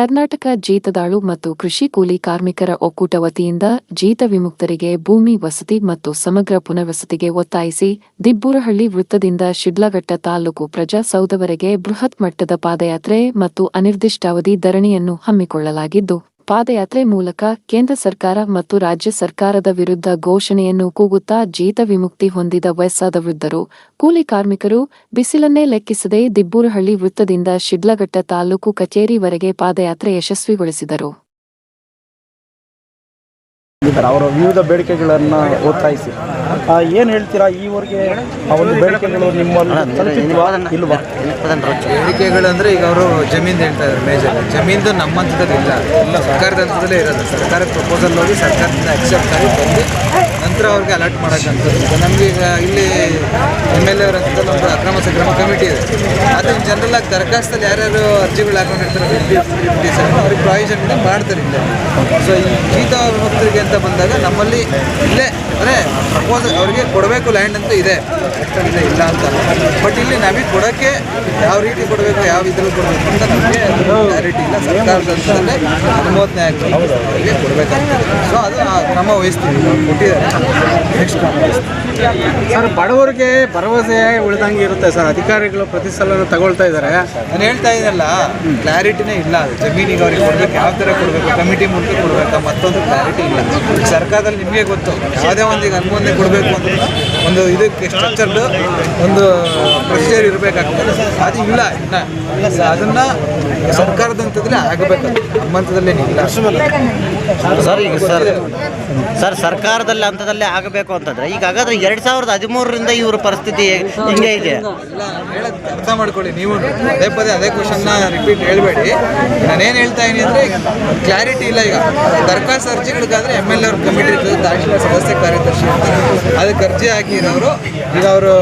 ಕರ್ನಾಟಕ ಜೀತದಾಳು ಮತ್ತು ಕೃಷಿ ಕೂಲಿ ಕಾರ್ಮಿಕರ ಒಕ್ಕೂಟ ವತಿಯಿಂದ ಜೀತ ವಿಮುಕ್ತರಿಗೆ ಭೂಮಿ ವಸತಿ ಮತ್ತು ಸಮಗ್ರ ಪುನರ್ವಸತಿಗೆ ಒತ್ತಾಯಿಸಿ ದಿಬ್ಬೂರಹಳ್ಳಿ ವೃತ್ತದಿಂದ ಶಿಡ್ಲಘಟ್ಟ ತಾಲೂಕು ಪ್ರಜಾಸೌಧವರೆಗೆ ಬೃಹತ್ ಮಟ್ಟದ ಪಾದಯಾತ್ರೆ ಮತ್ತು ಅನಿರ್ದಿಷ್ಟಾವಧಿ ಧರಣಿಯನ್ನು ಹಮ್ಮಿಕೊಳ್ಳಲಾಗಿದ್ದು, ಪಾದಯಾತ್ರೆ ಮೂಲಕ ಕೇಂದ್ರ ಸರ್ಕಾರ ಮತ್ತು ರಾಜ್ಯ ಸರ್ಕಾರದ ವಿರುದ್ಧ ಘೋಷಣೆಯನ್ನು ಕೂಗುತ್ತಾ ಜೀತ ವಿಮುಕ್ತಿ ಹೊಂದಿದ ವಯಸ್ಸಾದ ವೃದ್ಧರು, ಕೂಲಿ ಕಾರ್ಮಿಕರು ಬಿಸಿಲನ್ನೇ ಲೆಕ್ಕಿಸದೆ ದಿಬ್ಬೂರಹಳ್ಳಿ ವೃತ್ತದಿಂದ ಶಿಡ್ಲಘಟ್ಟ ತಾಲೂಕು ಕಚೇರಿವರೆಗೆ ಪಾದಯಾತ್ರೆ ಯಶಸ್ವಿಗೊಳಿಸಿದರು. ಅವರ ವಿವಿಧ ಬೇಡಿಕೆಗಳನ್ನು ಒತ್ತಾಯಿಸಿ ಏನು ಹೇಳ್ತೀರಾ? ಈವರೆಗೆ ಆ ಒಂದು ಬೇಡಿಕೆಗಳು ನಿಮ್ಮಲ್ಲಿ ಇಲ್ವಾ? ಬೇಡಿಕೆಗಳು ಅಂದರೆ ಈಗ ಅವರು ಜಮೀನು ಹೇಳ್ತಾ ಇದ್ದಾರೆ. ಮೇಜರ್ ಜಮೀನು ನಮ್ಮ ಹಂತದಲ್ಲಿ ಇಲ್ಲ, ಸರ್ಕಾರದ ಹಂತದಲ್ಲೇ ಇರೋದು. ಸರ್ಕಾರದ ಪ್ರಪೋಸಲ್ ಹೋಗಿ ಸರ್ಕಾರದಿಂದ ಅಕ್ಸೆಪ್ಟ್ ಆಗಿ ಬಂದು ನಂತರ ಅವ್ರಿಗೆ ಅಲರ್ಟ್ ಮಾಡೋಕ್ಕಂಥದ್ದು. ಈಗ ನಮಗೆ ಈಗ ಇಲ್ಲಿ MLA ಅವರ ಹಂತದಲ್ಲಿ ಒಂದು ಅಕ್ರಮ ಸಕ್ರಮ ಕಮಿಟಿ ಇದೆ. ಅದು ಜನರಲ್ ಆಗಿ ದರಖಾಸ್ತಲ್ಲಿ ಯಾರ್ಯಾರು ಅರ್ಜಿಗಳು ಹಾಕೊಂಡಿರ್ತಾರೆ ಅವ್ರಿಗೆ ಪ್ರಾವಿಷನ್ ಮಾಡ್ತಾರೆ ಇಲ್ಲೇ. ಸೊ ಈ ಜೀತ ಭಕ್ತರಿಗೆ ಅಂತ ಬಂದಾಗ ನಮ್ಮಲ್ಲಿ ಇಲ್ಲೇ ಅಂದರೆ ಪ್ರಪೋಸಲ್ ಅವ್ರಿಗೆ ಕೊಡಬೇಕು ಲ್ಯಾಂಡ್ ಅಂತ ಇದೆ, ಇದೆ ಇಲ್ಲ ಅಂತ. ಬಟ್ ಇಲ್ಲಿ ನಮಗೆ ಕೊಡೋಕ್ಕೆ ಯಾವ ರೀತಿ ಕೊಡಬೇಕು, ಯಾವ ಇದ್ರಲ್ಲಿ ಕೊಡಬೇಕು ಅಂತ ನಮಗೆ ಕ್ಲಾರಿಟಿ ಇಲ್ಲ. ಸರ್ಕಾರದ ಹಂತದಲ್ಲೇ ಅನುಮೋದನೆ ಆಗಿ ಅವರಿಗೆ ಕೊಡಬೇಕಂತ. ಸೊ ಅದು ಕ್ರಮ ವಹಿಸ್ತೀವಿ, ಕೊಟ್ಟಿದ್ದಾರೆ, ನೆಕ್ಸ್ಟ್ ಕ್ರಮ ವಹಿಸ್ತೀವಿ. ಸರ್, ಬಡವರಿಗೆ ಭರವಸೆ ಉಳಿದಂಗೆ ಇರುತ್ತೆ ಸರ್. ಅಧಿಕಾರಿಗಳು ಪ್ರತಿ ಸಲ ತಗೊಳ್ತಾ ಇದ್ದಾರೆ. ನಾನು ಹೇಳ್ತಾ ಇದ್ದಲ್ಲ, ಕ್ಲಾರಿಟಿನೇ ಇಲ್ಲ. ಅದು ಜಮೀನಿಗೆ ಅವ್ರಿಗೆ ಕೊಡಬೇಕು, ಯಾವ ಥರ ಕೊಡಬೇಕು, ಕಮಿಟಿ ಮೂಲಕ ಕೊಡಬೇಕಾ, ಮತ್ತೊಂದು ಕ್ಲಾರಿಟಿ ಇಲ್ಲ. ಸರ್ಕಾರದಲ್ಲಿ ನಿಮಗೆ ಗೊತ್ತು, ಯಾವುದೇ ಒಂದು ಈಗ ಅನುಮೋದನೆ ಕೊಡಬೇಕು ಅಂದ್ರೆ ಒಂದು ಇದಕ್ಕೆ ಸ್ಟ್ರಕ್ಚರ್ಡು ಒಂದು ಪ್ರೊಸೀಜರ್ ಇರಬೇಕಾಗ್ತದೆ. ಅದು ಇಲ್ಲ ಇನ್ನು ಅದನ್ನು ಸರ್ಕಾರದ ಹಂತದಲ್ಲಿ ಆಗಬೇಕು, ನಮ್ಮ ಹಂತದಲ್ಲೇನಿಲ್ಲ ಸರ್. ಈಗ ಸರ್ ಸರ್ಕಾರದಲ್ಲಿ ಹಂತದಲ್ಲೇ ಆಗಬೇಕು ಅಂತಂದರೆ ಈಗ ಹಾಗಾದರೆ 2013ರಿಂದ ಇವ್ರ ಪರಿಸ್ಥಿತಿ ಹಿಂಗೆ ಇದೆ. ಇಲ್ಲ, ಹೇಳೋದು ಅರ್ಥ ಮಾಡ್ಕೊಳ್ಳಿ ನೀವು. ಅದೇ ಪದೇ ಅದೇ ಕ್ವಶನ್ನ ರಿಪೀಟ್ ಹೇಳಬೇಡಿ. ನಾನೇನು ಹೇಳ್ತಾ ಇದ್ದೀನಿ ಅಂದರೆ ಕ್ಲಾರಿಟಿ ಇಲ್ಲ. ಈಗ ದರಖಾಸ್ತು ಅರ್ಜಿಗಳಿಗಾದರೆ MLA ಅವ್ರ ಕಮಿಟಿ ಇರ್ತದೆ, ತಹಶೀಲ್ದಾರ್ ಸದಸ್ಯ ಕಾರ್ಯದರ್ಶಿ ಇರ್ತಾರೆ. ಅದಕ್ಕೆ ಅರ್ಜಿ ಹಾಕಿರೋರು ಈಗ ಅವರು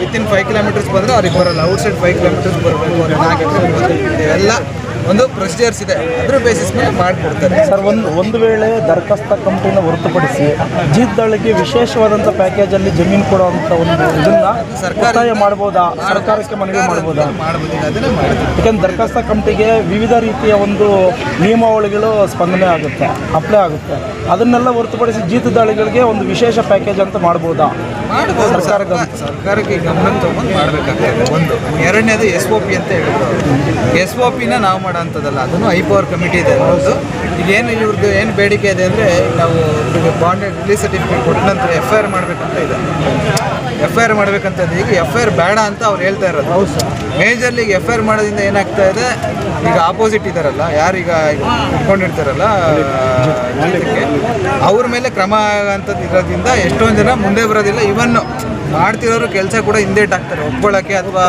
ವಿತಿನ್ 5 ಕಿಲೋಮೀಟರ್ಸ್ ಬಂದರೆ ಅವ್ರಿಗೆ ಬರೋಲ್ಲ. ಔಟ್ಸೈಡ್ 5 ಕಿಲೋಮೀಟರ್ಸ್ ಬರಬೇಕು, ಅವ್ರಿಗೆ 4 ಎಕರೆ ಇವೆಲ್ಲ ಒಂದು ಪ್ರೊಸೀಜರ್ಸ್ ಇದೆ. ಅದ್ರ ಬೇಸಿಸ್ ಮೇಲೆ ಮಾಡಿಕೊಡ್ತಾರೆ ಸರ್. ಒಂದು ವೇಳೆ ದರಖಾಸ್ತ ಕಂಪ್ನಿನ ಹೊರತುಪಡಿಸಿ ಜೀತದಾಳಿಗೆ ವಿಶೇಷವಾದಂಥ ಪ್ಯಾಕೇಜಲ್ಲಿ ಜಮೀನು ಕೊಡುವಂಥ ಒಂದು ಇದನ್ನು ಸರ್ಕಾರ ಮಾಡ್ಬೋದಾ? ಸರ್ಕಾರಕ್ಕೆ ಮನವಿ ಮಾಡ್ಬೋದಾ? ಮಾಡ್ಬೋದು, ಅದನ್ನೇ ಮಾಡ್ತೀವಿ. ಯಾಕೆಂದ್ರೆ ದರಖಾಸ್ತ ಕಂಪ್ನಿಗೆ ವಿವಿಧ ರೀತಿಯ ಒಂದು ನಿಯಮಾವಳಿಗಳು ಸ್ಪಂದನೆ ಆಗುತ್ತೆ, ಅಪ್ಲೈ ಆಗುತ್ತೆ. ಅದನ್ನೆಲ್ಲ ಹೊರತುಪಡಿಸಿ ಜೀತದಾಳಿಗಳಿಗೆ ಒಂದು ವಿಶೇಷ ಪ್ಯಾಕೇಜ್ ಅಂತ ಮಾಡ್ಬೋದಾ? ಮಾಡ್ಬೋದು. ಸರ್ಕಾರಕ್ಕೆ ಗಮನ ತೊಗೊಂಡು ಮಾಡಬೇಕಾಗ್ತದೆ. ಒಂದು ಎರಡನೇದು SOP ಅಂತ ಹೇಳಿದ್ರು. SOPನ ನಾವು ಮಾಡೋಂಥದ್ದಲ್ಲ, ಅದನ್ನು ಹೈಪವರ್ ಕಮಿಟಿ ಇದೆ ಅನ್ನೋದು. ಈಗೇನು ಇವ್ರದ್ದು ಏನು ಬೇಡಿಕೆ ಇದೆ ಅಂದರೆ, ನಾವು ಬಾಂಡ್ ರಿಲೀಸ್ ಸರ್ಟಿಫಿಕೇಟ್ ಕೊಟ್ಟ ನಂತರ FIR ಮಾಡಬೇಕಂತ ಇದೆ. FIR ಮಾಡಬೇಕಂತ ಇದೆ. ಈಗ FIR ಬೇಡ ಅಂತ ಅವ್ರು ಹೇಳ್ತಾ ಇರೋದು. ಮೇಜರ್ಲಿ ಈಗ FIR ಮಾಡೋದ್ರಿಂದ ಏನಾಗ್ತಾ ಇದೆ, ಈಗ ಆಪೋಸಿಟ್ ಇದ್ದಾರಲ್ಲ, ಯಾರೀಗ ಇಟ್ಕೊಂಡಿರ್ತಾರಲ್ಲ ಜೀತಕ್ಕೆ, ಅವ್ರ ಮೇಲೆ ಕ್ರಮ ಅಂತದ್ದು ಇರೋದ್ರಿಂದ ಎಷ್ಟೊಂದು ಜನ ಮುಂದೆ ಬರೋದಿಲ್ಲ. ಇವನ್ನು ಮಾಡ್ತಿರೋರು ಕೆಲಸ ಕೂಡ ಹಿಂದೇಟಾಗ್ತಾರೆ ಒಪ್ಕೊಳ್ಳೋಕ್ಕೆ, ಅಥವಾ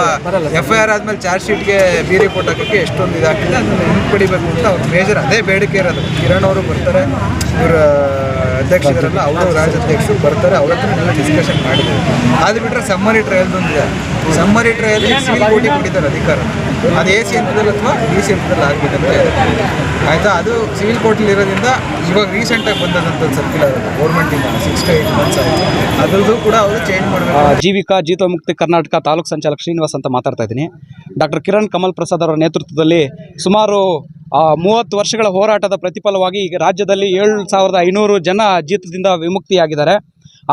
FIR ಆದಮೇಲೆ ಚಾರ್ಜ್ ಶೀಟ್ಗೆ ಬಿ ರಿಪೋರ್ಟ್ ಹಾಕೋಕ್ಕೆ ಎಷ್ಟೊಂದು ಇದಾಗ್ತದೆ. ಅದನ್ನು ಹಿಂಪಡಿಬೇಕು ಅಂತ ಅವ್ರು ಮೇಜರ್ ಅದೇ ಬೇಡಿಕೆ ಇರೋದು. ಕಿರಣ್ ಅವರು ಬರ್ತಾರೆ, ಇವರ ಅಧ್ಯಕ್ಷರಲ್ಲ, ಅವರು ರಾಜ್ಯಾಧ್ಯಕ್ಷರು ಬರ್ತಾರೆ, ಅವ್ರ ಹತ್ರ ಎಲ್ಲ ಡಿಸ್ಕಷನ್ ಮಾಡಿದ್ದಾರೆ. ಅದು ಬಿಟ್ಟರೆ ಸಮ್ಮರಿ ಟ್ರಯಲ್ದೊಂದಿದೆ. ಸಮ್ಮರಿ ಟ್ರಯಲ್ ಸಿವಿಲ್ ಕೋರ್ಟಿಗೆ ಕೊಟ್ಟಿದ್ದಾರೆ ಅಧಿಕಾರ. ಅದು AC ಹಂತದಲ್ಲಿ ಅಥವಾ DC ಹಂತದಲ್ಲಿ ಆಗಬೇಕಂತ ಇದೆ. ಆಯಿತಾ? ಅದು ಸಿವಿಲ್ ಕೋರ್ಟಲ್ಲಿ ಇರೋದ್ರಿಂದ ಇವಾಗ ರೀಸೆಂಟಾಗಿ ಬಂದದಂಥದ್ದು ಸರ್ಕ್ಯುಲರ್ ಗೌರ್ಮೆಂಟಿಂದ 6 to 8 months ಆಯಿತು. ಅದ್ರದ್ದು ಕೂಡ ಅವರು ಚೇಂಜ್ ಮಾಡಬೇಕು. ಜೀವಿಕಾ ಜೀತಮುಕ್ತಿ ಕರ್ನಾಟಕ ತಾಲೂಕು ಸಂಚಾಲಕ ಶ್ರೀನಿವಾಸ್ ಅಂತ ಮಾತಾಡ್ತಾ ಇದ್ದೀನಿ. ಡಾಕ್ಟರ್ ಕಿರಣ್ ಕಮಲ್ ಪ್ರಸಾದ್ ಅವರ ನೇತೃತ್ವದಲ್ಲಿ ಸುಮಾರು 30 ವರ್ಷಗಳ ಹೋರಾಟದ ಪ್ರತಿಫಲವಾಗಿ ಈಗ ರಾಜ್ಯದಲ್ಲಿ 7,500 ಜನ ಜೀತದಿಂದ ವಿಮುಕ್ತಿಯಾಗಿದ್ದಾರೆ.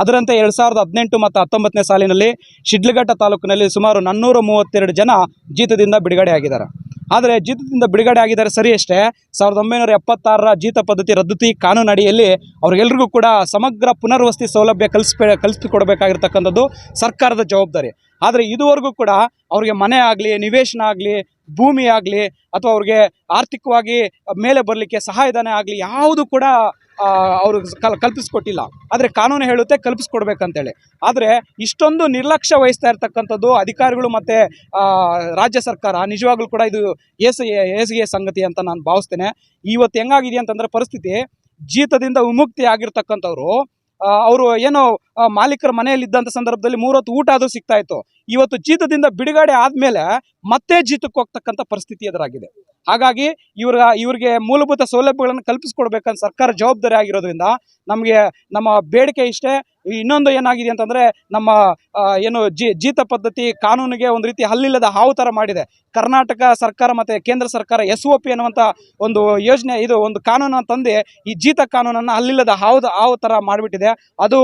ಅದರಂತೆ 2018 ಮತ್ತು 19ನೇ ಸಾಲಿನಲ್ಲಿ ಶಿಡ್ಲಘಟ್ಟ ತಾಲೂಕಿನಲ್ಲಿ ಸುಮಾರು 432 ಜನ ಜೀತದಿಂದ ಬಿಡುಗಡೆಯಾಗಿದ್ದಾರೆ. ಆದರೆ ಜೀತದಿಂದ ಬಿಡುಗಡೆ ಆಗಿದ್ದಾರೆ ಸರಿಯಷ್ಟೇ. 1976ರ ಜೀತ ಪದ್ಧತಿ ರದ್ದತಿ ಕಾನೂನು ಅಡಿಯಲ್ಲಿ ಅವ್ರಿಗೆಲ್ರಿಗೂ ಕೂಡ ಸಮಗ್ರ ಪುನರ್ವಸತಿ ಸೌಲಭ್ಯ ಕಲ್ಪಿಸಿಕೊಡಬೇಕಾಗಿರ್ತಕ್ಕಂಥದ್ದು ಸರ್ಕಾರದ ಜವಾಬ್ದಾರಿ. ಆದರೆ ಇದುವರೆಗೂ ಕೂಡ ಅವ್ರಿಗೆ ಮನೆ ಆಗಲಿ, ನಿವೇಶನ ಆಗಲಿ, ಭೂಮಿ ಆಗಲಿ, ಅಥವಾ ಅವ್ರಿಗೆ ಆರ್ಥಿಕವಾಗಿ ಮೇಲೆ ಬರಲಿಕ್ಕೆ ಸಹಾಯಧನ ಆಗಲಿ ಯಾವುದು ಕೂಡ ಅವರು ಕಲ್ಪಿಸ್ಕೊಟ್ಟಿಲ್ಲ. ಆದರೆ ಕಾನೂನು ಹೇಳುತ್ತೆ ಕಲ್ಪಿಸ್ಕೊಡ್ಬೇಕಂತೇಳಿ. ಆದರೆ ಇಷ್ಟೊಂದು ನಿರ್ಲಕ್ಷ್ಯ ವಹಿಸ್ತಾ ಇರ್ತಕ್ಕಂಥದ್ದು ಅಧಿಕಾರಿಗಳು ಮತ್ತು ರಾಜ್ಯ ಸರ್ಕಾರ ನಿಜವಾಗ್ಲೂ ಕೂಡ ಇದು ಹೇಸಿಗೆ ಸಂಗತಿ ಅಂತ ನಾನು ಭಾವಿಸ್ತೇನೆ. ಇವತ್ತು ಹೆಂಗಾಗಿದೆ ಅಂತಂದರೆ ಪರಿಸ್ಥಿತಿ, ಜೀತದಿಂದ ವಿಮುಕ್ತಿ ಆಗಿರ್ತಕ್ಕಂಥವ್ರು ಅವರು ಏನೋ ಮಾಲೀಕರ ಮನೆಯಲ್ಲಿ ಇದ್ದಂಥ ಸಂದರ್ಭದಲ್ಲಿ 3 ಹೊತ್ತು ಊಟ ಅದು ಸಿಗ್ತಾ ಇತ್ತು. ಇವತ್ತು ಜೀತದಿಂದ ಬಿಡುಗಡೆ ಆದಮೇಲೆ ಮತ್ತೆ ಜೀತಕ್ಕೆ ಹೋಗ್ತಕ್ಕಂಥ ಪರಿಸ್ಥಿತಿ ಎದುರಾಗಿದೆ. ಹಾಗಾಗಿ ಇವ್ರಿಗೆ ಮೂಲಭೂತ ಸೌಲಭ್ಯಗಳನ್ನು ಕಲ್ಪಿಸ್ಕೊಡ್ಬೇಕಂತ ಸರ್ಕಾರ ಜವಾಬ್ದಾರಿ ಆಗಿರೋದ್ರಿಂದ ನಮಗೆ ನಮ್ಮ ಬೇಡಿಕೆ ಇಷ್ಟೇ. ಇನ್ನೊಂದು ಏನಾಗಿದೆ ಅಂತಂದರೆ ನಮ್ಮ ಏನು ಜೀತ ಪದ್ಧತಿ ಕಾನೂನಿಗೆ ಒಂದು ರೀತಿ ಹಲ್ಲಿಲ್ಲದ ಹಾವು ಥರ ಮಾಡಿದೆ. ಕರ್ನಾಟಕ ಸರ್ಕಾರ ಮತ್ತು ಕೇಂದ್ರ ಸರ್ಕಾರ SOP ಅನ್ನುವಂಥ ಒಂದು ಯೋಜನೆ, ಇದು ಒಂದು ಕಾನೂನನ್ನು ತಂದು ಈ ಜೀತ ಕಾನೂನನ್ನು ಹಲ್ಲಿಲ್ಲದ ಹಾವು ಥರ ಮಾಡಿಬಿಟ್ಟಿದೆ. ಅದು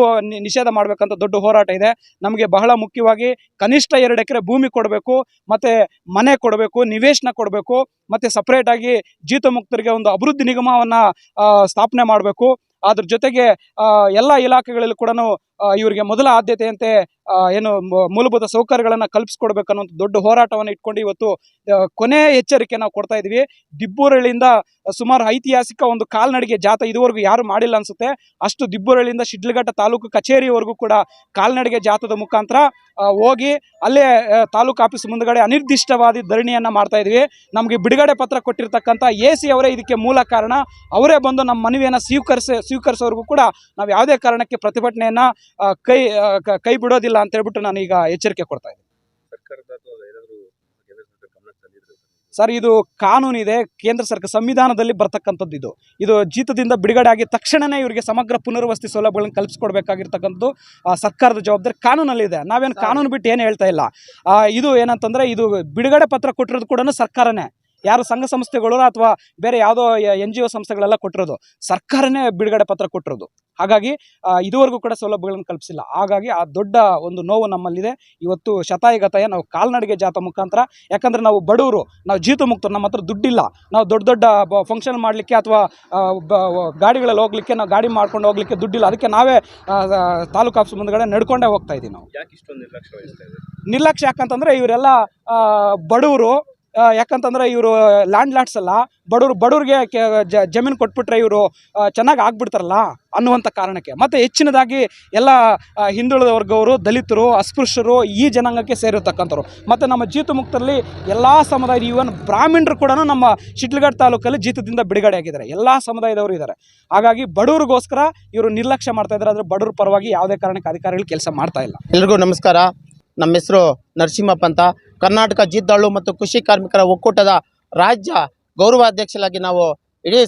ನಿಷೇಧ ಮಾಡಬೇಕಂತ ದೊಡ್ಡ ಹೋರಾಟ ಇದೆ. ನಮಗೆ ಬಹಳ ಮುಖ್ಯವಾಗಿ ಕನಿಷ್ಠ 2 ಎಕರೆ ಭೂಮಿ ಕೊಡಬೇಕು, ಮತ್ತು ಮನೆ ಕೊಡಬೇಕು, ನಿವೇಶನ ಕೊಡಬೇಕು, ಮತ್ತು ಸಪ್ರೇಟಾಗಿ ಜೀತ ಮುಕ್ತರಿಗೆ ಒಂದು ಅಭಿವೃದ್ಧಿ ನಿಗಮವನ್ನು ಸ್ಥಾಪನೆ ಮಾಡಬೇಕು. ಅದ್ರ ಜೊತೆಗೆ ಎಲ್ಲ ಇಲಾಖೆಗಳಲ್ಲೂ ಕೂಡ ಇವರಿಗೆ ಮೊದಲ ಆದ್ಯತೆಯಂತೆ ಏನು ಮೂಲಭೂತ ಸೌಕರ್ಯಗಳನ್ನು ಕಲ್ಪಿಸ್ಕೊಡ್ಬೇಕನ್ನೋ ದೊಡ್ಡ ಹೋರಾಟವನ್ನು ಇಟ್ಕೊಂಡು ಇವತ್ತು ಕೊನೆ ಎಚ್ಚರಿಕೆ ನಾವು ಕೊಡ್ತಾ ಇದ್ದೀವಿ. ದಿಬ್ಬೂರಹಳ್ಳಿಯಿಂದ ಸುಮಾರು ಐತಿಹಾಸಿಕ ಒಂದು ಕಾಲ್ನಡಿಗೆ ಜಾಥಾ ಇದುವರೆಗೂ ಯಾರು ಮಾಡಿಲ್ಲ ಅನಿಸುತ್ತೆ. ಅಷ್ಟು ದಿಬ್ಬೂರಹಳ್ಳಿಯಿಂದ ಶಿಡ್ಲಘಟ್ಟ ತಾಲೂಕು ಕಚೇರಿವರೆಗೂ ಕೂಡ ಕಾಲ್ನಡಿಗೆ ಜಾಥಾದ ಮುಖಾಂತರ ಹೋಗಿ ಅಲ್ಲೇ ತಾಲೂಕು ಆಫೀಸ್ ಮುಂದುಗಡೆ ಅನಿರ್ದಿಷ್ಟವಾದ ಧರಣಿಯನ್ನು ಮಾಡ್ತಾ ಇದ್ವಿ. ನಮಗೆ ಬಿಡುಗಡೆ ಪತ್ರ ಕೊಟ್ಟಿರ್ತಕ್ಕಂಥ AC ಅವರೇ ಇದಕ್ಕೆ ಮೂಲ ಕಾರಣ. ಅವರೇ ಬಂದು ನಮ್ಮ ಮನವಿಯನ್ನು ಸ್ವೀಕರಿಸೋವರೆಗೂ ಕೂಡ ನಾವು ಯಾವುದೇ ಕಾರಣಕ್ಕೆ ಪ್ರತಿಭಟನೆಯನ್ನು ಕೈ ಬಿಡೋದಿಲ್ಲ ಅಂತ ಹೇಳ್ಬಿಟ್ಟು ನಾನು ಈಗ ಎಚ್ಚರಿಕೆ ಕೊಡ್ತಾ ಇದ್ದೀನಿ. ಸರ್, ಇದು ಕಾನೂನಿದೆ, ಕೇಂದ್ರ ಸರ್ಕಾರ ಸಂವಿಧಾನದಲ್ಲಿ ಬರ್ತಕ್ಕಂಥದ್ದು. ಇದು ಜೀತದಿಂದ ಬಿಡುಗಡೆ ಆಗಿ ತಕ್ಷಣವೇ ಇವರಿಗೆ ಸಮಗ್ರ ಪುನರ್ವಸತಿ ಸೌಲಭ್ಯಗಳನ್ನು ಕಲ್ಪಿಸ್ಕೊಡ್ಬೇಕಾಗಿರ್ತಕ್ಕಂಥದ್ದು ಸರ್ಕಾರದ ಜವಾಬ್ದಾರಿ ಕಾನೂನಲ್ಲಿದೆ. ನಾವೇನು ಕಾನೂನು ಬಿಟ್ಟು ಏನು ಹೇಳ್ತಾ ಇಲ್ಲ. ಇದು ಏನಂತಂದರೆ, ಇದು ಬಿಡುಗಡೆ ಪತ್ರ ಕೊಟ್ಟಿರೋದು ಕೂಡ ಸರ್ಕಾರನೇ, ಯಾರು ಸಂಘ ಸಂಸ್ಥೆಗಳು ಅಥವಾ ಬೇರೆ ಯಾವುದೋ NGO ಸಂಸ್ಥೆಗಳೆಲ್ಲ ಕೊಟ್ಟಿರೋದು, ಸರ್ಕಾರನೇ ಬಿಡುಗಡೆ ಪತ್ರ ಕೊಟ್ಟಿರೋದು. ಹಾಗಾಗಿ ಇದುವರೆಗೂ ಕೂಡ ಸೌಲಭ್ಯಗಳನ್ನು ಕಲ್ಪಿಸಿಲ್ಲ. ಹಾಗಾಗಿ ಆ ದೊಡ್ಡ ಒಂದು ನೋವು ನಮ್ಮಲ್ಲಿದೆ. ಇವತ್ತು ಶತಾಯಗತಾಯ ನಾವು ಕಾಲ್ನಡಿಗೆ ಜಾಥಾ ಮುಖಾಂತರ, ಯಾಕಂದರೆ ನಾವು ಬಡವರು, ನಾವು ಜೀತ ಮುಕ್ತರು, ನಮ್ಮ ಹತ್ರ ದುಡ್ಡಿಲ್ಲ, ನಾವು ದೊಡ್ಡ ಫಂಕ್ಷನ್ ಮಾಡಲಿಕ್ಕೆ ಅಥವಾ ಗಾಡಿಗಳಲ್ಲಿ ಹೋಗ್ಲಿಕ್ಕೆ, ನಾವು ಗಾಡಿ ಮಾಡ್ಕೊಂಡು ಹೋಗ್ಲಿಕ್ಕೆ ದುಡ್ಡಿಲ್ಲ. ಅದಕ್ಕೆ ನಾವೇ ತಾಲೂಕು ಆಫೀಸ್ ಮುಂದುಗಡೆ ನಡ್ಕೊಂಡೇ ಹೋಗ್ತಾ ಇದ್ದೀವಿ. ನಾವು ನಿರ್ಲಕ್ಷ್ಯ ಯಾಕಂತಂದರೆ ಇವರೆಲ್ಲ ಬಡವರು, ಯಾಕಂತಂದರೆ ಇವರು ಲ್ಯಾಂಡ್ ಲಾಟ್ಸ್ ಅಲ್ಲ, ಬಡವ್ರಿಗೆ ಜಮೀನು ಕೊಟ್ಬಿಟ್ರೆ ಇವರು ಚೆನ್ನಾಗಿ ಆಗ್ಬಿಡ್ತಾರಲ್ಲ ಅನ್ನುವಂಥ ಕಾರಣಕ್ಕೆ, ಮತ್ತು ಹೆಚ್ಚಿನದಾಗಿ ಎಲ್ಲ ಹಿಂದುಳಿದ ವರ್ಗವರು, ದಲಿತರು, ಅಸ್ಪೃಶ್ಯರು, ಈ ಜನಾಂಗಕ್ಕೆ ಸೇರಿರ್ತಕ್ಕಂಥವ್ರು, ಮತ್ತು ನಮ್ಮ ಜೀತ ಮುಕ್ತರಲ್ಲಿ ಎಲ್ಲ ಸಮುದಾಯ, ಈವನ್ ಬ್ರಾಹ್ಮಣರು ಕೂಡ ನಮ್ಮ ಶಿಡ್ಲಘಟ್ಟ ತಾಲೂಕಲ್ಲಿ ಜೀತದಿಂದ ಬಿಡುಗಡೆ ಆಗಿದ್ದಾರೆ. ಎಲ್ಲ ಸಮುದಾಯದವರು ಇದ್ದಾರೆ. ಹಾಗಾಗಿ ಬಡವ್ರಿಗೋಸ್ಕರ ಇವರು ನಿರ್ಲಕ್ಷ್ಯ ಮಾಡ್ತಾ ಇದ್ದಾರೆ. ಆದರೆ ಬಡವ್ರ ಪರವಾಗಿ ಯಾವುದೇ ಕಾರಣಕ್ಕೆ ಅಧಿಕಾರಿಗಳು ಕೆಲಸ ಮಾಡ್ತಾ ಇಲ್ಲ. ಎಲ್ರಿಗೂ ನಮಸ್ಕಾರ. ನಮ್ಮ ಹೆಸರು ನರಸಿಂಹಪ್ಪ ಅಂತ. ಕರ್ನಾಟಕ ಜೀತದಾಳು ಮತ್ತು ಕೃಷಿ ಕಾರ್ಮಿಕರ ಒಕ್ಕೂಟದ ರಾಜ್ಯ ಗೌರವಾಧ್ಯಕ್ಷರಾಗಿ ನಾವು ಇಡೀ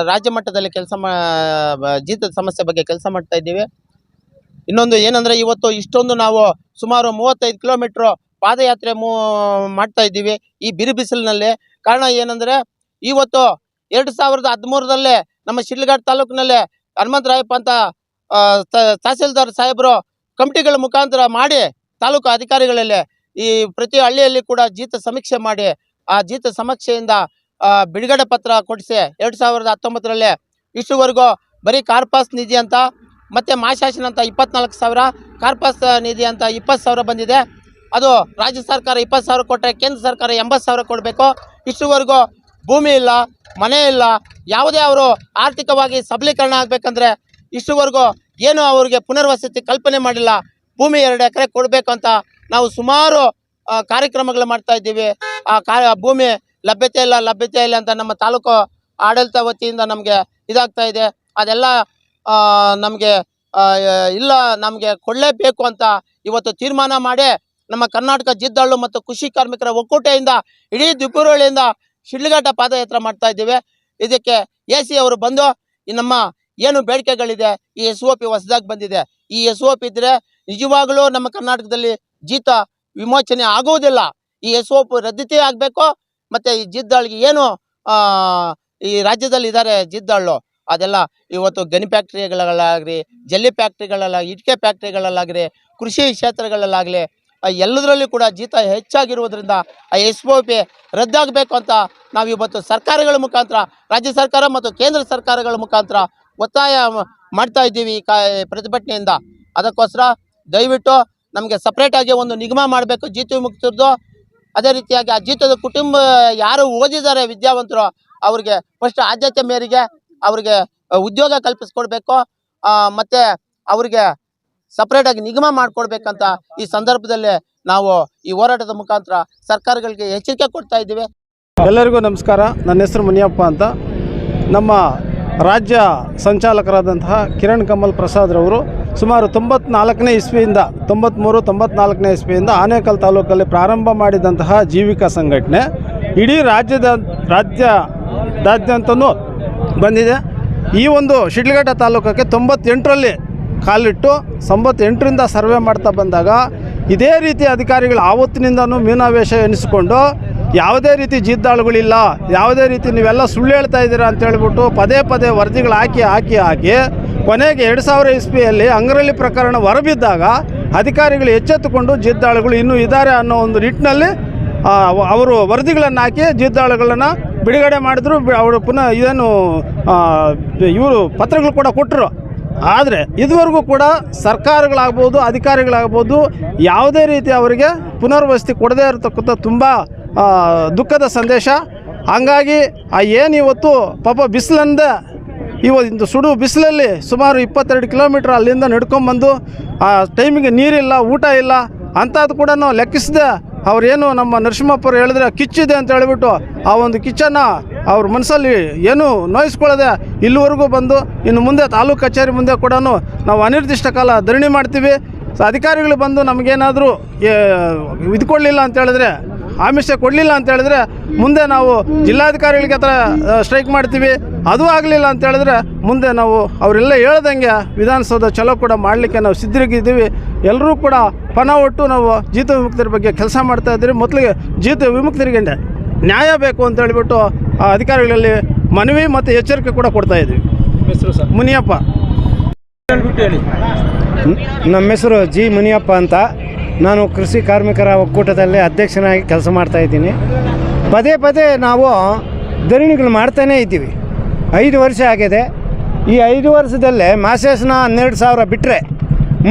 ರಾಜ್ಯ ಮಟ್ಟದಲ್ಲಿ ಜೀತದ ಸಮಸ್ಯೆ ಬಗ್ಗೆ ಕೆಲಸ ಮಾಡ್ತಾ ಇದ್ದೀವಿ. ಇನ್ನೊಂದು ಏನಂದರೆ, ಇವತ್ತು ಇಷ್ಟೊಂದು ನಾವು ಸುಮಾರು 35 ಕಿಲೋಮೀಟ್ರ್ ಪಾದಯಾತ್ರೆ ಮಾಡ್ತಾ ಇದ್ದೀವಿ ಈ ಬಿರುಬಿಸಿಲಿನಲ್ಲಿ. ಕಾರಣ ಏನಂದರೆ, ಇವತ್ತು 2013 ನಮ್ಮ ಶಿಡ್ಲಘಟ್ಟ ತಾಲೂಕಿನಲ್ಲೇ ಹನುಮಂತರಾಯಪ್ಪ ಅಂತ ತಹಸೀಲ್ದಾರ್ ಸಾಹೇಬರು ಕಮಿಟಿಗಳ ಮುಖಾಂತರ ಮಾಡಿ ತಾಲೂಕು ಅಧಿಕಾರಿಗಳಲ್ಲಿ ಈ ಪ್ರತಿ ಹಳ್ಳಿಯಲ್ಲಿ ಕೂಡ ಜೀತ ಸಮೀಕ್ಷೆ ಮಾಡಿ ಆ ಜೀತ ಸಮೀಕ್ಷೆಯಿಂದ ಬಿಡುಗಡೆ ಪತ್ರ ಕೊಡಿಸಿ 2019 ಇಷ್ಟುವರೆಗೂ ಬರೀ ಕಾರ್ಪಾಸ್ ನಿಧಿ ಅಂತ ಮತ್ತು ಮಾಶಾಸನ ಅಂತ 24,000, ಕಾರ್ಪಾಸ್ ನಿಧಿ ಅಂತ 20,000 ಬಂದಿದೆ. ಅದು ರಾಜ್ಯ ಸರ್ಕಾರ 20,000 ಕೊಟ್ಟರೆ ಕೇಂದ್ರ ಸರ್ಕಾರ 80,000 ಕೊಡಬೇಕು. ಇಷ್ಟುವರೆಗೂ ಭೂಮಿ ಇಲ್ಲ, ಮನೆ ಇಲ್ಲ, ಯಾವುದೇ ಅವರು ಆರ್ಥಿಕವಾಗಿ ಸಬಲೀಕರಣ ಆಗಬೇಕಂದ್ರೆ ಇಷ್ಟುವರೆಗೂ ಏನು ಅವ್ರಿಗೆ ಪುನರ್ವಸತಿ ಕಲ್ಪನೆ ಮಾಡಿಲ್ಲ. ಭೂಮಿ 2 ಎಕರೆ ಕೊಡಬೇಕು ಅಂತ ನಾವು ಸುಮಾರು ಕಾರ್ಯಕ್ರಮಗಳು ಮಾಡ್ತಾ ಇದ್ದೀವಿ. ಭೂಮಿ ಲಭ್ಯತೆ ಇಲ್ಲ ಅಂತ ನಮ್ಮ ತಾಲೂಕು ಆಡಳಿತ ವತಿಯಿಂದ ನಮಗೆ ಇದಾಗ್ತಾ ಇದೆ. ಅದೆಲ್ಲ ನಮಗೆ ಇಲ್ಲ, ನಮಗೆ ಕೊಡಲೇಬೇಕು ಅಂತ ಇವತ್ತು ತೀರ್ಮಾನ ಮಾಡಿ ನಮ್ಮ ಕರ್ನಾಟಕ ಜೀತದಾಳು ಮತ್ತು ಕೃಷಿ ಕಾರ್ಮಿಕರ ಒಕ್ಕೂಟದಿಂದ ಇಡೀ ದಿಬ್ಬೂರಹಳ್ಳಿಯಿಂದ ಶಿಡ್ಲಘಟ್ಟ ಪಾದಯಾತ್ರೆ ಮಾಡ್ತಾ ಇದ್ದೀವಿ. ಇದಕ್ಕೆ AC ಅವರು ಬಂದು ನಮ್ಮ ಏನು ಬೇಡಿಕೆಗಳಿದೆ, ಈ SOP ಹೊಸದಾಗಿ ಬಂದಿದೆ, ಈ SOP ಇದ್ದರೆ ನಿಜವಾಗಲೂ ನಮ್ಮ ಕರ್ನಾಟಕದಲ್ಲಿ ಜೀತ ವಿಮೋಚನೆ ಆಗುವುದಿಲ್ಲ. ಈ SOP ರದ್ದತಿ ಆಗಬೇಕು. ಮತ್ತು ಈ ಜೀತದಾಳಿಗೆ ಏನು ಈ ರಾಜ್ಯದಲ್ಲಿ ಇದ್ದಾರೆ ಜೀತದಾಳು, ಅದೆಲ್ಲ ಇವತ್ತು ಗಣಿ ಫ್ಯಾಕ್ಟ್ರಿಗಳಲ್ಲಾಗಲಿ, ಜಲ್ಲಿ ಫ್ಯಾಕ್ಟ್ರಿಗಳಲ್ಲಾಗಲಿ, ಇಟ್ಟಿಗೆ ಫ್ಯಾಕ್ಟ್ರಿಗಳಲ್ಲಾಗಲಿ, ಕೃಷಿ ಕ್ಷೇತ್ರಗಳಲ್ಲಾಗಲಿ ಎಲ್ಲದರಲ್ಲೂ ಕೂಡ ಜೀತ ಹೆಚ್ಚಾಗಿರುವುದರಿಂದ ಆ SOP ರದ್ದಾಗಬೇಕು ಅಂತ ನಾವು ಇವತ್ತು ಸರ್ಕಾರಗಳ ಮುಖಾಂತರ, ರಾಜ್ಯ ಸರ್ಕಾರ ಮತ್ತು ಕೇಂದ್ರ ಸರ್ಕಾರಗಳ ಮುಖಾಂತರ ಒತ್ತಾಯ ಮಾಡ್ತಾ ಇದ್ದೀವಿ ಪ್ರತಿಭಟನೆಯಿಂದ. ಅದಕ್ಕೋಸ್ಕರ ದಯವಿಟ್ಟು ನಮಗೆ ಸಪ್ರೇಟಾಗಿ ಒಂದು ನಿಗಮ ಮಾಡಬೇಕು ಜೀತ ವಿಮುಕ್ತರದ್ದು. ಅದೇ ರೀತಿಯಾಗಿ ಆ ಜೀತದ ಕುಟುಂಬ ಯಾರು ಓದಿದ್ದಾರೆ ವಿದ್ಯಾವಂತರು, ಅವ್ರಿಗೆ ಫಸ್ಟ್ ಆದ್ಯತೆ ಮೇರೆಗೆ ಅವ್ರಿಗೆ ಉದ್ಯೋಗ ಕಲ್ಪಿಸ್ಕೊಡ್ಬೇಕು. ಮತ್ತು ಅವ್ರಿಗೆ ಸಪ್ರೇಟಾಗಿ ನಿಗಮ ಮಾಡಿಕೊಡ್ಬೇಕಂತ ಈ ಸಂದರ್ಭದಲ್ಲಿ ನಾವು ಈ ಹೋರಾಟದ ಮುಖಾಂತರ ಸರ್ಕಾರಗಳಿಗೆ ಎಚ್ಚರಿಕೆ ಕೊಡ್ತಾ ಇದ್ದೀವಿ. ಎಲ್ಲರಿಗೂ ನಮಸ್ಕಾರ. ನನ್ನ ಹೆಸರು ಮುನಿಯಪ್ಪ ಅಂತ. ನಮ್ಮ ರಾಜ್ಯ ಸಂಚಾಲಕರಾದಂತಹ ಕಿರಣ್ ಕಮಲ್ ಪ್ರಸಾದ್ರವರು ಸುಮಾರು 94ನೇ ಇಸ್ವಿಯಿಂದ 94ನೇ ಇಸ್ವಿಯಿಂದ ಆನೇಕಲ್ ತಾಲೂಕಲ್ಲಿ ಪ್ರಾರಂಭ ಮಾಡಿದಂತಹ ಜೀವಿಕಾ ಸಂಘಟನೆ ಇಡೀ ರಾಜ್ಯಾದ್ಯಂತನೂ ಬಂದಿದೆ. ಈ ಒಂದು ಶಿಡ್ಲಘಟ್ಟ ತಾಲೂಕಕ್ಕೆ 98ರಲ್ಲಿ ಕಾಲಿಟ್ಟು 98ರಿಂದ ಸರ್ವೆ ಮಾಡ್ತಾ ಬಂದಾಗ ಇದೇ ರೀತಿ ಅಧಿಕಾರಿಗಳು ಆವತ್ತಿನಿಂದನೂ ಮೀನಾವೇಶ ಎನಿಸಿಕೊಂಡು ಯಾವುದೇ ರೀತಿ ಜಿದ್ದಾಳುಗಳಿಲ್ಲ, ಯಾವುದೇ ರೀತಿ ನೀವೆಲ್ಲ ಸುಳ್ಳು ಹೇಳ್ತಾ ಇದ್ದೀರಾ ಅಂತ ಹೇಳ್ಬಿಟ್ಟು ಪದೇ ಪದೇ ವರದಿಗಳು ಹಾಕಿ ಕೊನೆಗೆ 2000 ಇಸ್ವಿಯಲ್ಲಿ ಅಂಗರಳ್ಳಿ ಪ್ರಕರಣ ಹೊರಬಿದ್ದಾಗ ಅಧಿಕಾರಿಗಳು ಎಚ್ಚೆತ್ತುಕೊಂಡು ಜಿದ್ದಾಳುಗಳು ಇನ್ನೂ ಇದ್ದಾರೆ ಅನ್ನೋ ಒಂದು ನಿಟ್ಟಿನಲ್ಲಿ ಅವರು ವರದಿಗಳನ್ನು ಹಾಕಿ ಜಿದ್ದಾಳುಗಳನ್ನು ಬಿಡುಗಡೆ ಮಾಡಿದ್ರು. ಅವರು ಪುನಃ ಇವರು ಪತ್ರಗಳು ಕೂಡ ಕೊಟ್ಟರು. ಆದರೆ ಇದುವರೆಗೂ ಕೂಡ ಸರ್ಕಾರಗಳಾಗ್ಬೋದು, ಅಧಿಕಾರಿಗಳಾಗ್ಬೋದು ಯಾವುದೇ ರೀತಿ ಅವರಿಗೆ ಪುನರ್ವಸತಿ ಕೊಡದೇ ಇರತಕ್ಕಂಥ ತುಂಬ ದುಃಖದ ಸಂದೇಶ. ಹಂಗಾಗಿ ಏನು ಇವತ್ತು ಪಾಪ ಬಿಸಿಲಂದೆ ಇವತ್ತು ಸುಡು ಬಿಸಿಲಲ್ಲಿ ಸುಮಾರು 22 ಕಿಲೋಮೀಟ್ರ್ ಅಲ್ಲಿಂದ ನಡ್ಕೊಂಬಂದು ಆ ಟೈಮಿಗೆ ನೀರಿಲ್ಲ, ಊಟ ಇಲ್ಲ ಅಂಥದ್ದು ಕೂಡ ಲೆಕ್ಕಿಸದೆ ಅವ್ರೇನು ನಮ್ಮ ನರಸಿಂಹಪ್ಪರು ಹೇಳಿದ್ರೆ ಕಿಚ್ಚಿದೆ ಅಂತ ಹೇಳಿಬಿಟ್ಟು ಆ ಒಂದು ಕಿಚ್ಚನ್ನು ಅವ್ರ ಮನಸ್ಸಲ್ಲಿ ಏನು ನೋಯಿಸ್ಕೊಳ್ಳದೆ ಇಲ್ಲಿವರೆಗೂ ಬಂದು ಇನ್ನು ಮುಂದೆ ತಾಲೂಕು ಕಚೇರಿ ಮುಂದೆ ಕೂಡ ನಾವು ಅನಿರ್ದಿಷ್ಟ ಕಾಲ ಧರಣಿ ಮಾಡ್ತೀವಿ. ಅಧಿಕಾರಿಗಳು ಬಂದು ನಮಗೇನಾದರೂ ಇದು ಕೊಡಲಿಲ್ಲ ಅಂತ ಹೇಳಿದ್ರೆ, ಆಮಿಷ ಕೊಡಲಿಲ್ಲ ಅಂತ ಹೇಳಿದ್ರೆ ಮುಂದೆ ನಾವು ಜಿಲ್ಲಾಧಿಕಾರಿಗಳಿಗೆ ಹತ್ರ ಸ್ಟ್ರೈಕ್ ಮಾಡ್ತೀವಿ. ಅದು ಆಗಲಿಲ್ಲ ಅಂತ ಹೇಳಿದ್ರೆ ಮುಂದೆ ನಾವು ಅವರೆಲ್ಲ ಹೇಳ್ದಂಗೆ ವಿಧಾನಸೌಧ ಚಲೋ ಕೂಡ ಮಾಡಲಿಕ್ಕೆ ನಾವು ಸಿದ್ಧರಿಗಿದ್ದೀವಿ. ಎಲ್ಲರೂ ಕೂಡ ಪಣ ಒಟ್ಟು ನಾವು ಜೀತ ವಿಮುಕ್ತರ ಬಗ್ಗೆ ಕೆಲಸ ಮಾಡ್ತಾಯಿದ್ದೀವಿ. ಮೊದಲಿಗೆ ಜೀತ ವಿಮುಕ್ತರಿಗೆ ನ್ಯಾಯ ಬೇಕು ಅಂತ ಹೇಳಿಬಿಟ್ಟು ಆ ಅಧಿಕಾರಿಗಳಲ್ಲಿ ಮನವಿ ಮತ್ತು ಎಚ್ಚರಿಕೆ ಕೂಡ ಕೊಡ್ತಾಯಿದ್ದೀವಿ. ಹೆಸರು ಸರ್ ಮುನಿಯಪ್ಪ. ನಮ್ಮ ಹೆಸರು ಜಿ ಮುನಿಯಪ್ಪ ಅಂತ. ನಾನು ಕೃಷಿ ಕಾರ್ಮಿಕರ ಒಕ್ಕೂಟದಲ್ಲಿ ಅಧ್ಯಕ್ಷನಾಗಿ ಕೆಲಸ ಮಾಡ್ತಾಯಿದ್ದೀನಿ. ಪದೇ ನಾವು ಧರಣಿಗಳು ಮಾಡ್ತಾನೇ ಇದ್ದೀವಿ. 5 ವರ್ಷ ಆಗಿದೆ. ಈ 5 ವರ್ಷದಲ್ಲೇ ಮಾಸಾಸನ 12,000 ಬಿಟ್ಟರೆ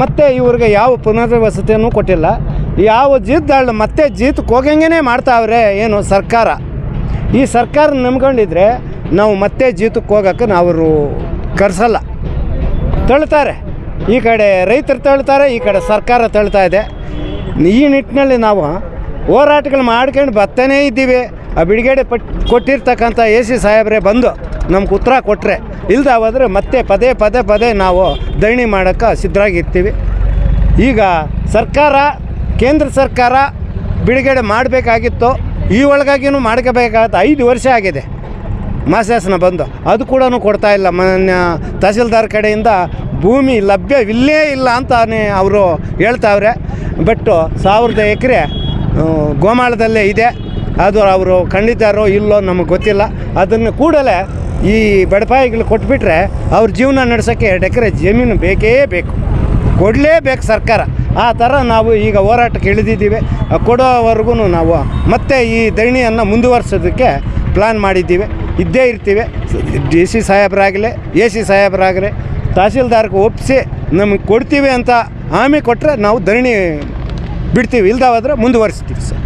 ಮತ್ತೆ ಇವ್ರಿಗೆ ಯಾವ ಪುನರ್ವಸತಿಯನ್ನು ಕೊಟ್ಟಿಲ್ಲ. ಯಾವ ಜೀತದಾಳು ಮತ್ತೆ ಜೀತಕ್ಕೆ ಹೋಗಂಗೆ ಮಾಡ್ತಾವ್ರೆ ಏನು ಸರ್ಕಾರ. ಈ ಸರ್ಕಾರ ನಂಬ್ಕೊಂಡಿದ್ರೆ ನಾವು ಮತ್ತೆ ಜೀತಕ್ಕೆ ಹೋಗೋಕ್ಕೆ ನಾವು ಕರೆಸಲ್ಲ. ತಳ್ತಾರೆ, ಈ ಕಡೆ ರೈತರು ತಳ್ತಾರೆ, ಈ ಕಡೆ ಸರ್ಕಾರ ತಳ್ತಾ ಇದೆ. ಈ ನಿಟ್ಟಿನಲ್ಲಿ ನಾವು ಹೋರಾಟಗಳು ಮಾಡ್ಕೊಂಡು ಬರ್ತಾನೇ ಇದ್ದೀವಿ. ಆ ಬಿಡುಗಡೆ ಕೊಟ್ಟಿರ್ತಕ್ಕಂಥ AC ಸಾಹೇಬ್ರೆ ಬಂದು ನಮ್ಗೆ ಉತ್ತರ ಕೊಟ್ಟರೆ, ಇಲ್ದ ಹೋದರೆ ಮತ್ತೆ ಪದೇ ನಾವು ಧರಣಿ ಮಾಡೋಕ್ಕೆ ಸಿದ್ಧರಾಗಿರ್ತೀವಿ. ಈಗ ಸರ್ಕಾರ, ಕೇಂದ್ರ ಸರ್ಕಾರ ಬಿಡುಗಡೆ ಮಾಡಬೇಕಾಗಿತ್ತು, ಈ ಒಳಗಾಗಿಯೂ ಮಾಡ್ಕೋಬೇಕಾಗತ್ತೆ. 5 ವರ್ಷ ಆಗಿದೆ ಮಾಸಾಸನ ಬಂದು, ಅದು ಕೂಡ ಕೊಡ್ತಾ ಇಲ್ಲ. ಮಾನ್ಯ ತಹಸೀಲ್ದಾರ್ ಕಡೆಯಿಂದ ಭೂಮಿ ಲಭ್ಯವಿಲ್ಲೇ ಇಲ್ಲ ಅಂತಾನೆ ಅವರು ಹೇಳ್ತಾವ್ರೆ. ಬಟ್ 1000 ಎಕರೆ ಗೋಮಾಳದಲ್ಲೇ ಇದೆ. ಅದು ಅವರು ಖಂಡಿತಾರೋ ಇಲ್ಲೋ ನಮಗೆ ಗೊತ್ತಿಲ್ಲ. ಅದನ್ನು ಕೂಡಲೇ ಈ ಬಡಪಾಯಿಗಳು ಕೊಟ್ಬಿಟ್ರೆ ಅವ್ರ ಜೀವನ ನಡೆಸೋಕ್ಕೆ 2 ಎಕರೆ ಜಮೀನು ಬೇಕೇ ಬೇಕು, ಕೊಡಲೇಬೇಕು ಸರ್ಕಾರ. ಆ ಥರ ನಾವು ಈಗ ಹೋರಾಟಕ್ಕೆ ಇಳಿದಿದ್ದೀವಿ. ಕೊಡೋವರೆಗೂ ನಾವು ಮತ್ತೆ ಈ ಧರಣಿಯನ್ನು ಮುಂದುವರ್ಸೋದಕ್ಕೆ ಪ್ಲ್ಯಾನ್ ಮಾಡಿದ್ದೀವಿ. ಇದ್ದೇ ಇರ್ತೀವಿ. DC ಸಾಹೇಬರಾಗಲಿ, AC ಸಾಹೇಬರಾಗಲಿ ತಹಸೀಲ್ದಾರ್ಗೆ ಒಪ್ಪಿಸಿ ನಮಗೆ ಕೊಡ್ತೀವಿ ಅಂತ ಹಾಮಿ ಕೊಟ್ಟರೆ ನಾವು ಧರಣಿ ಬಿಡ್ತೀವಿ. ಇಲ್ದ ಹೋದರೆ ಮುಂದುವರಿಸ್ತೀವಿ ಸರ್.